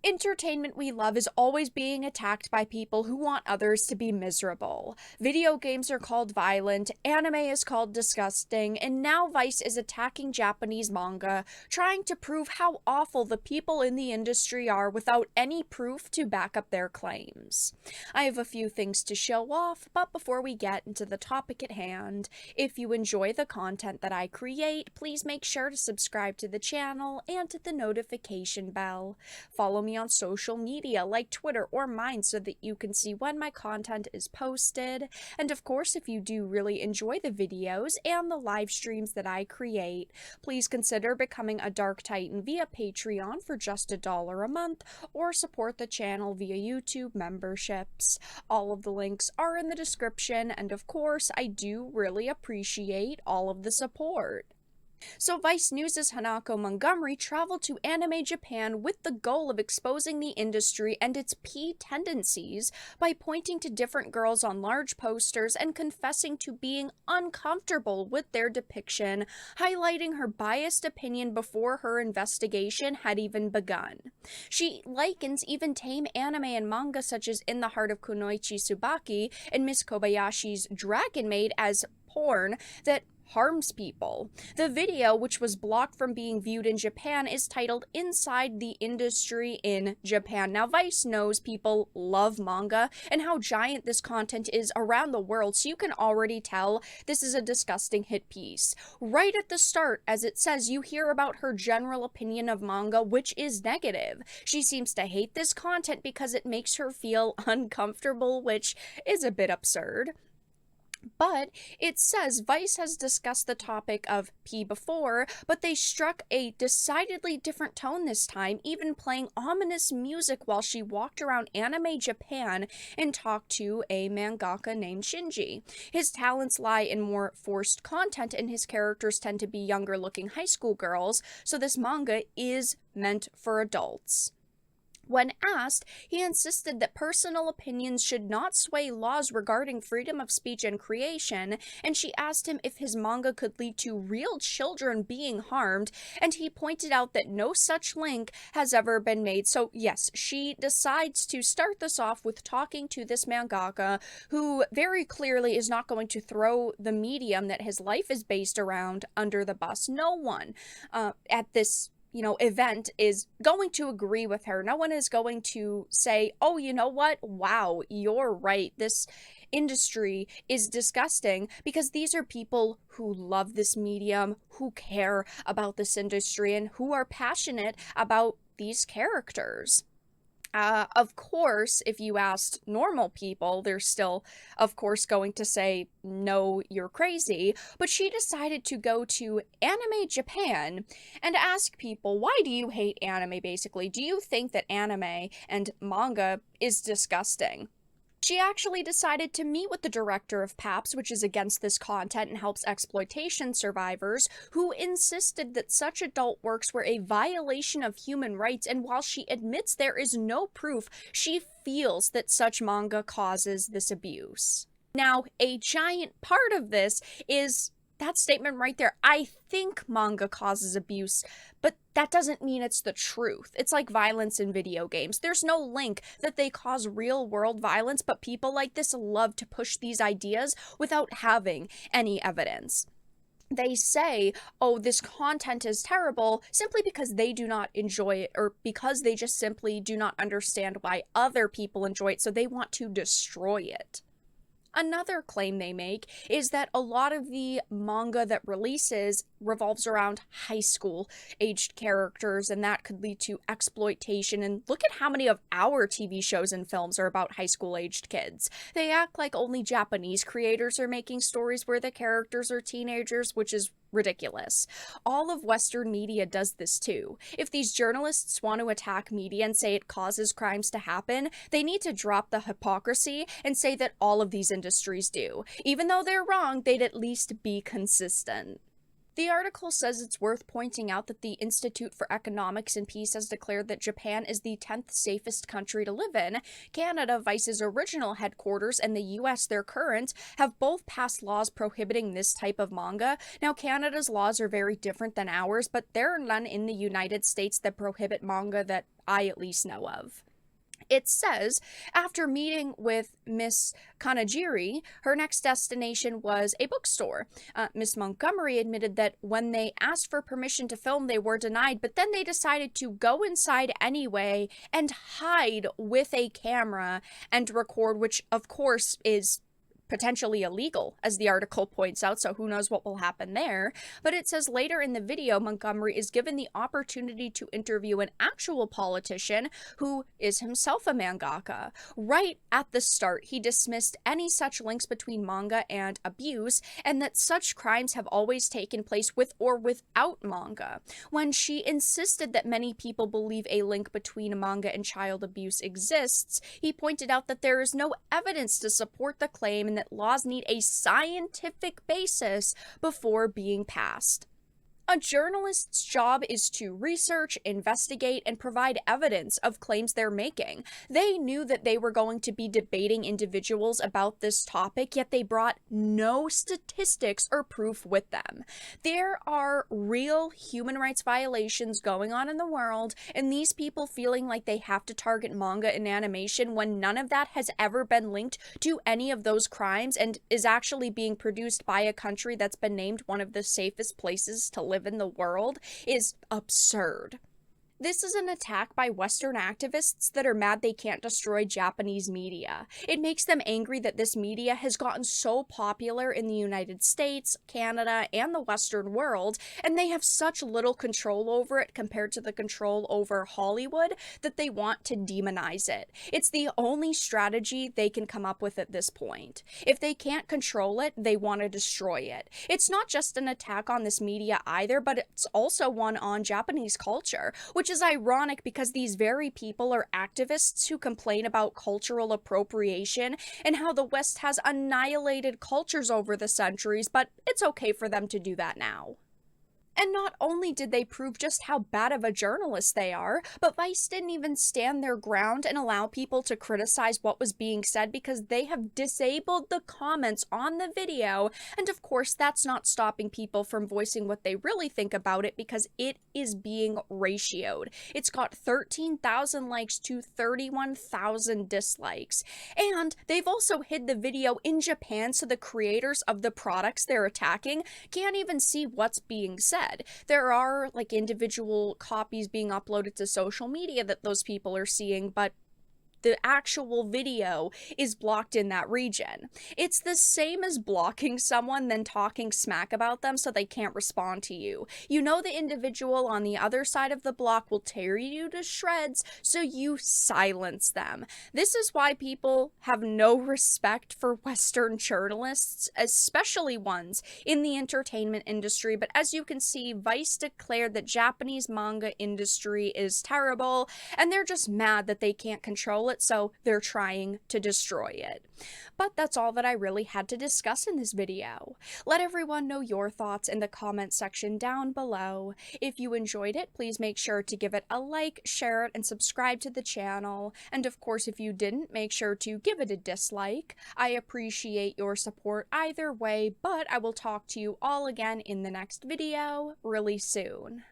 Entertainment we love is always being attacked by people who want others to be miserable. Video games are called violent, anime is called disgusting, and now Vice is attacking Japanese manga, trying to prove how awful the people in the industry are without any proof to back up their claims. I have a few things to show off, but before we get into the topic at hand, if you enjoy the content that I create, please make sure to subscribe to the channel and hit the notification bell. Follow me on social media like Twitter or mine so that you can see when my content is posted. And of course, if you do really enjoy the videos and the live streams that I create, please consider becoming a Dark Titan via Patreon for just $1 a month, or support the channel via YouTube memberships. All of the links are in the description, and of course, I do really appreciate all of the support. So Vice News' Hanako Montgomery traveled to Anime Japan with the goal of exposing the industry and its P tendencies by pointing to different girls on large posters and confessing to being uncomfortable with their depiction, highlighting her biased opinion before her investigation had even begun. She likens even tame anime and manga such as In the Heart of Kunoichi Tsubaki and Miss Kobayashi's Dragon Maid as porn that harms people. The video, which was blocked from being viewed in Japan, is titled Inside the Industry in Japan. Now, Vice knows people love manga and how giant this content is around the world, so you can already tell this is a disgusting hit piece. Right at the start, as it says, you hear about her general opinion of manga, which is negative. She seems to hate this content because it makes her feel uncomfortable, which is a bit absurd. But it says Vice has discussed the topic of P before, but they struck a decidedly different tone this time, even playing ominous music while she walked around Anime Japan and talked to a mangaka named Shinji. His talents lie in more forced content, and his characters tend to be younger looking high school girls, so this manga is meant for adults. When asked, he insisted that personal opinions should not sway laws regarding freedom of speech and creation, and she asked him if his manga could lead to real children being harmed, and he pointed out that no such link has ever been made. So yes, she decides to start this off with talking to this mangaka, who very clearly is not going to throw the medium that his life is based around under the bus. No one at this event is going to agree with her. No one is going to say, oh, you know what? Wow, you're right. This industry is disgusting, because these are people who love this medium, who care about this industry, and who are passionate about these characters. Of course, if you asked normal people, they're still, of course, going to say, no, you're crazy. But she decided to go to Anime Japan and ask people, why do you hate anime, basically? Do you think that anime and manga is disgusting? She actually decided to meet with the director of PAPS, which is against this content and helps exploitation survivors, who insisted that such adult works were a violation of human rights, and while she admits there is no proof, she feels that such manga causes this abuse. Now, a giant part of this is that statement right there. I think manga causes abuse, but that doesn't mean it's the truth. It's like violence in video games. There's no link that they cause real world violence, but people like this love to push these ideas without having any evidence. They say, oh, this content is terrible simply because they do not enjoy it, or because they just simply do not understand why other people enjoy it, so they want to destroy it. Another claim they make is that a lot of the manga that releases revolves around high school aged characters, and that could lead to exploitation. And look at how many of our TV shows and films are about high school aged kids. They act like only Japanese creators are making stories where the characters are teenagers, which is ridiculous. All of Western media does this too. If these journalists want to attack media and say it causes crimes to happen, they need to drop the hypocrisy and say that all of these industries do. Even though they're wrong, they'd at least be consistent. The article says it's worth pointing out that the Institute for Economics and Peace has declared that Japan is the 10th safest country to live in. Canada, Vice's original headquarters, and the US, their current, have both passed laws prohibiting this type of manga. Now, Canada's laws are very different than ours, but there are none in the United States that prohibit manga that I at least know of. It says, after meeting with Miss Kanajiri, her next destination was a bookstore. Miss Montgomery admitted that when they asked for permission to film, they were denied, but then they decided to go inside anyway and hide with a camera and record, which of course is potentially illegal, as the article points out, so who knows what will happen there. But it says later in the video, Montgomery is given the opportunity to interview an actual politician who is himself a mangaka. Right at the start, he dismissed any such links between manga and abuse, and that such crimes have always taken place with or without manga. When she insisted that many people believe a link between manga and child abuse exists, he pointed out that there is no evidence to support the claim and that laws need a scientific basis before being passed. A journalist's job is to research, investigate, and provide evidence of claims they're making. They knew that they were going to be debating individuals about this topic, yet they brought no statistics or proof with them. There are real human rights violations going on in the world, and these people feeling like they have to target manga and animation when none of that has ever been linked to any of those crimes and is actually being produced by a country that's been named one of the safest places to live in the world is absurd. This is an attack by Western activists that are mad they can't destroy Japanese media. It makes them angry that this media has gotten so popular in the United States, Canada, and the Western world, and they have such little control over it compared to the control over Hollywood that they want to demonize it. It's the only strategy they can come up with at this point. If they can't control it, they want to destroy it. It's not just an attack on this media either, but it's also one on Japanese culture, which is ironic because these very people are activists who complain about cultural appropriation and how the West has annihilated cultures over the centuries, but it's okay for them to do that now. And not only did they prove just how bad of a journalist they are, but Vice didn't even stand their ground and allow people to criticize what was being said because they have disabled the comments on the video. And of course, that's not stopping people from voicing what they really think about it because it is being ratioed. It's got 13,000 likes to 31,000 dislikes. And they've also hid the video in Japan so the creators of the products they're attacking can't even see what's being said. There are like individual copies being uploaded to social media that those people are seeing, but the actual video is blocked in that region. It's the same as blocking someone then talking smack about them so they can't respond to you. You know the individual on the other side of the block will tear you to shreds, so you silence them. This is why people have no respect for Western journalists, especially ones in the entertainment industry. But as you can see, Vice declared that Japanese manga industry is terrible, and they're just mad that they can't control it, so they're trying to destroy it. But that's all that I really had to discuss in this video. Let everyone know your thoughts in the comment section down below. If you enjoyed it, please make sure to give it a like, share it, and subscribe to the channel. And of course, if you didn't, make sure to give it a dislike. I appreciate your support either way, but I will talk to you all again in the next video really soon.